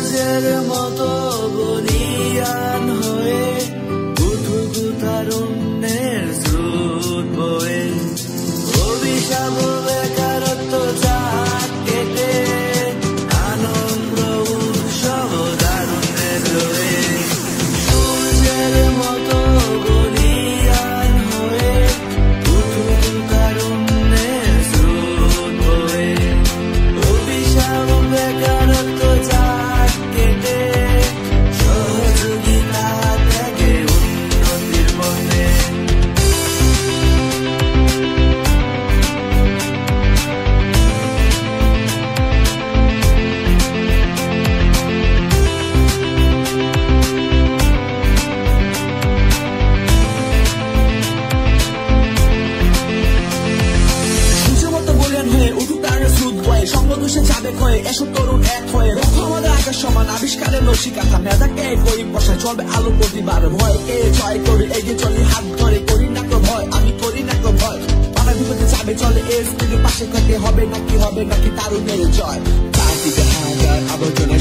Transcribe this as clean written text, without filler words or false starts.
সূর্যের মতো বলিয়ান হয়ে উঠুক তারুণ্যের স্রোত বয়ে অভিশাপ বেকারত্ব চাক কেটে আনন্দ উৎসব দারুণ্যের রয়ে সূর্যের মতো বলিয়ান হয়ে উঠুক তারুণ্যের স্রোত বয়ে অভিশাপ বেকারত্ব চাক কেটে সহযোগিতা থেকে উন্নতির পথে সূর্যের মতো বলিয়ান হয়ে উঠুক তারুণ্যের স্রোত বয়ে সঙ্গদোষে যাবে ক্ষয়ে এসব তরুণ এক হয়ে রক্ষ আমাদের আকাশ সমান আবিষ্কারের রসিকাতা মেধাকে করি বসায় চলবে আলো প্রতিবার ভয়কে জয় করি এগিয়ে চলি হাত ধরে করি না তো ভয় আমি করি না তো ভয় পাড়া বিপদে যাবে চলে এর স্ত্রীর পাশে থাকতে হবে নাকি তারুণ্যের জয় চারদিকে হাজার আবর্জনা